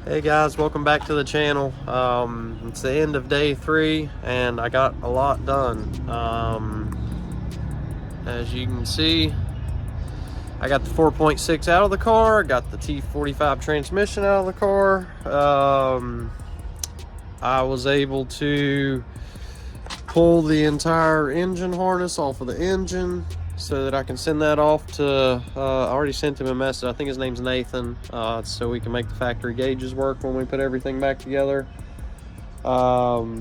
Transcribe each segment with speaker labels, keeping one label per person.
Speaker 1: Hey guys, welcome back to the channel. It's the end of day 3 and I got a lot done. As you can see, I got the 4.6 out of the car, got the T45 transmission out of the car. I was able to pull the entire engine harness off of the engine so that I can send that off to, I already sent him a message. I think his name's Nathan, so we can make the factory gauges work when we put everything back together. But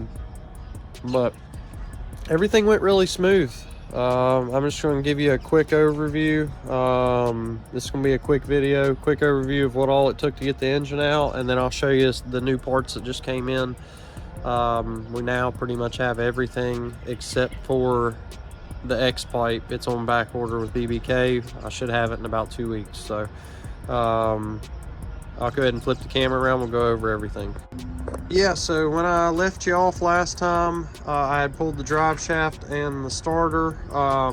Speaker 1: everything went really smooth. I'm just going to give you a quick overview. This is going to be a quick video, quick overview of what all it took to get the engine out, and then I'll show you the new parts that just came in. We now pretty much have everything except for the X pipe. It's on back order with BBK. I should have it in about 2 weeks. So I'll go ahead and flip the camera around. We'll go over everything. Yeah, so when I left you off last time, I had pulled the drive shaft and the starter.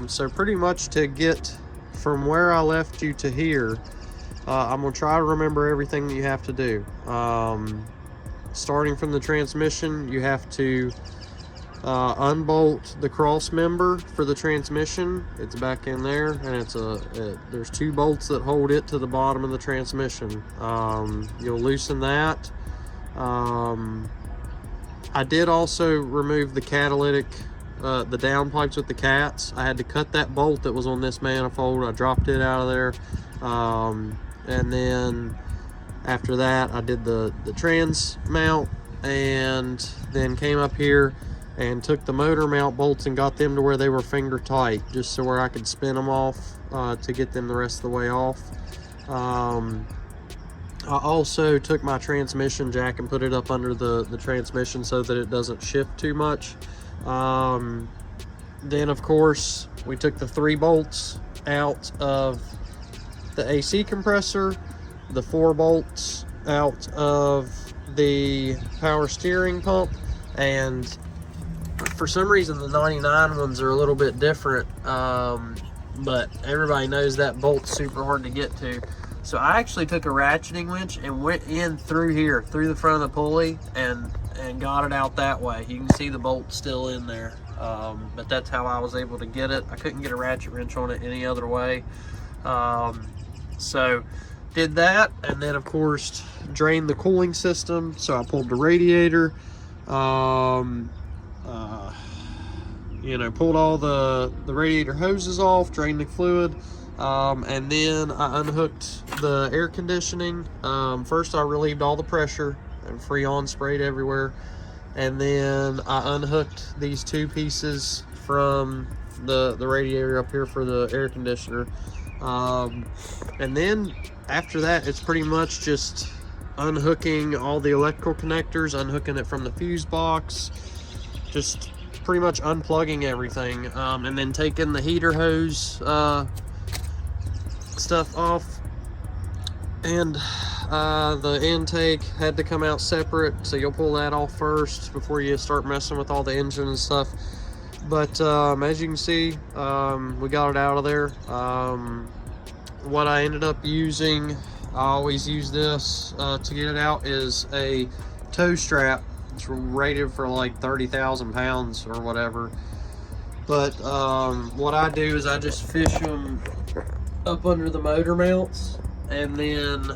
Speaker 1: So pretty much to get from where I left you to here, I'm gonna try to remember everything that you have to do. Starting from the transmission, you have to unbolt the cross member for the transmission. It's back in there, and there's 2 bolts that hold it to the bottom of the transmission. You'll loosen that. I did also remove the catalytic, the downpipes with the cats. I had to cut that bolt that was on this manifold. I dropped it out of there, and then after that I did the trans mount, and then came up here and took the motor mount bolts and got them to where they were finger tight, just so where I could spin them off to get them the rest of the way off. I also took my transmission jack and put it up under the transmission so that it doesn't shift too much. Then of course we took the 3 bolts out of the AC compressor, the 4 bolts out of the power steering pump, and for some reason the 99 ones are a little bit different, but everybody knows that bolt's super hard to get to. So I actually took a ratcheting winch and went in through here, through the front of the pulley, and got it out that way. You can see the bolt still in there, but that's how I was able to get it. I couldn't get a ratchet wrench on it any other way. So did that, and then of course drained the cooling system. So I pulled the radiator, you know, pulled all the radiator hoses off, drained the fluid, and then I unhooked the air conditioning. First I relieved all the pressure and Freon sprayed everywhere, and then I unhooked these 2 pieces from the radiator up here for the air conditioner, and then after that it's pretty much just unhooking all the electrical connectors, unhooking it from the fuse box, just pretty much unplugging everything, and then taking the heater hose stuff off, and the intake had to come out separate, so you'll pull that off first before you start messing with all the engine and stuff. But as you can see, we got it out of there. What I ended up using, I always use this to get it out, is a tow strap. It's rated for like 30,000 pounds or whatever. But what I do is I just fish them up under the motor mounts, and then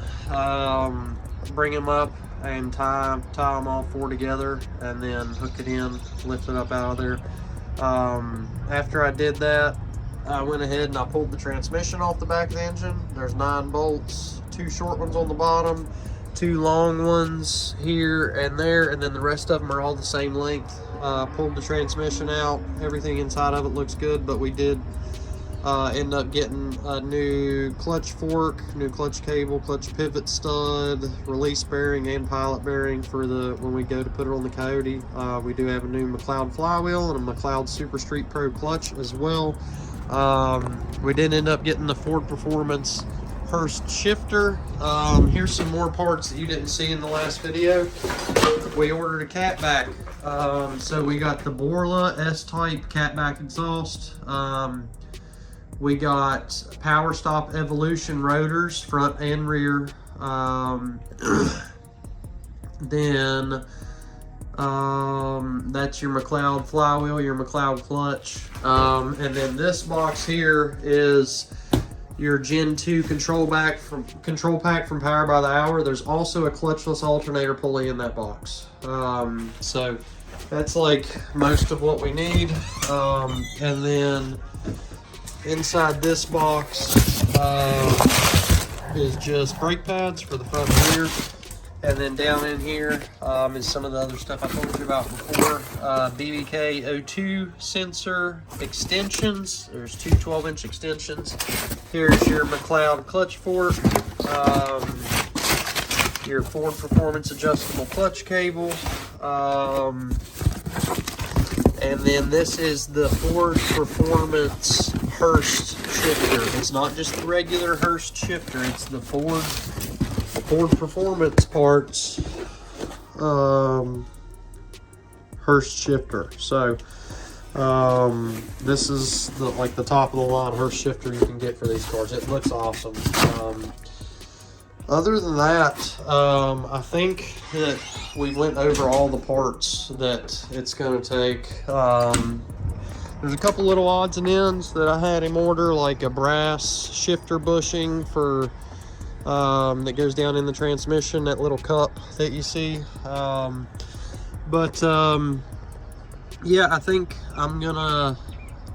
Speaker 1: bring them up and tie them all 4 together, and then hook it in, lift it up out of there. After I did that, I went ahead and I pulled the transmission off the back of the engine. There's 9 bolts, 2 short ones on the bottom, 2 long ones here and there, and then the rest of them are all the same length. Pulled the transmission out. Everything inside of it looks good, but we did end up getting a new clutch fork, new clutch cable, clutch pivot stud, release bearing, and pilot bearing for when we go to put it on the Coyote. We do have a new McLeod flywheel and a McLeod Super Street Pro clutch as well. We did end up getting the Ford Performance Hurst shifter. Here's some more parts that you didn't see in the last video. We ordered a catback. So we got the Borla S-type catback exhaust. We got Power Stop Evolution rotors, front and rear. Then that's your McLeod flywheel, your McLeod clutch. And then this box here is your Gen 2 control pack from Power by the Hour. There's also a clutchless alternator pulley in that box. So that's like most of what we need. And then inside this box is just brake pads for the front and rear. And then down in here is some of the other stuff I told you about before. BBK O2 sensor extensions. There's two 12-inch extensions. Here's your McLeod clutch fork. Your Ford Performance adjustable clutch cable. And then this is the Ford Performance Hurst shifter. It's not just the regular Hurst shifter. It's the Ford Performance parts Hurst shifter. So this is the top of the line Hurst shifter you can get for these cars. It looks awesome. Other than that, I think that we went over all the parts that it's going to take. There's a couple little odds and ends that I had him order, like a brass shifter bushing for that goes down in the transmission, that little cup that you see. Yeah, I think I'm gonna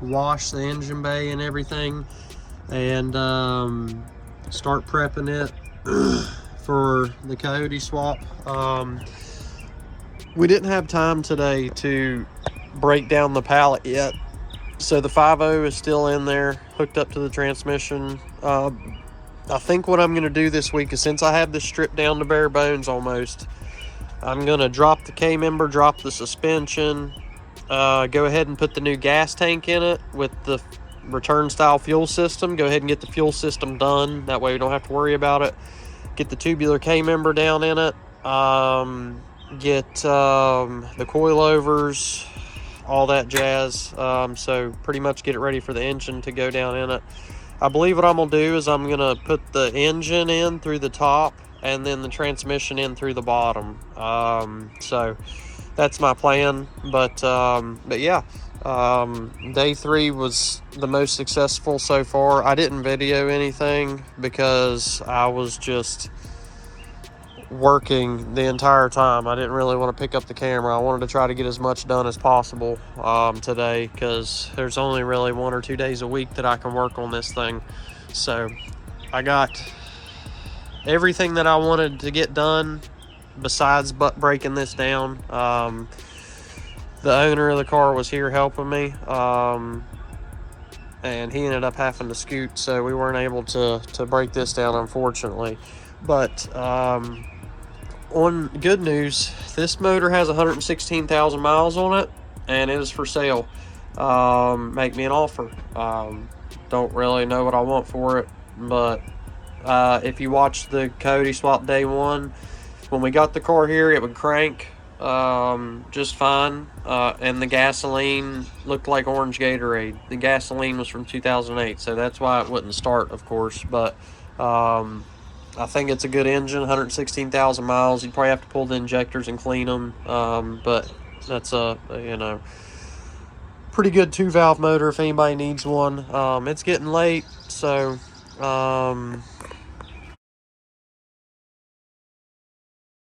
Speaker 1: wash the engine bay and everything and start prepping it for the Coyote swap. We didn't have time today to break down the pallet yet, so the 5.0 is still in there hooked up to the transmission. I think what I'm going to do this week is, since I have this stripped down to bare bones almost, I'm going to drop the K-member, drop the suspension, go ahead and put the new gas tank in it with the return style fuel system. Go ahead and get the fuel system done. That way we don't have to worry about it. Get the tubular K-member down in it. Get the coilovers, all that jazz. So pretty much get it ready for the engine to go down in it. I believe what I'm going to do is I'm going to put the engine in through the top and then the transmission in through the bottom. So that's my plan. But yeah, day 3 was the most successful so far. I didn't video anything because I was just working the entire time. I didn't really want to pick up the camera. I wanted to try to get as much done as possible today, because there's only really 1 or 2 days a week that I can work on this thing. So I got everything that I wanted to get done besides breaking this down. The owner of the car was here helping me, and he ended up having to scoot, so we weren't able to break this down, unfortunately. But on good news, this motor has 116,000 miles on it, and it is for sale. Make me an offer. Don't really know what I want for it, but if you watch the Coyote Swap Day 1, when we got the car here, it would crank just fine, and the gasoline looked like orange Gatorade. The gasoline was from 2008, so that's why it wouldn't start, of course. But I think it's a good engine. 116,000 miles. You'd probably have to pull the injectors and clean them, but that's a pretty good 2-valve motor if anybody needs one. It's getting late, so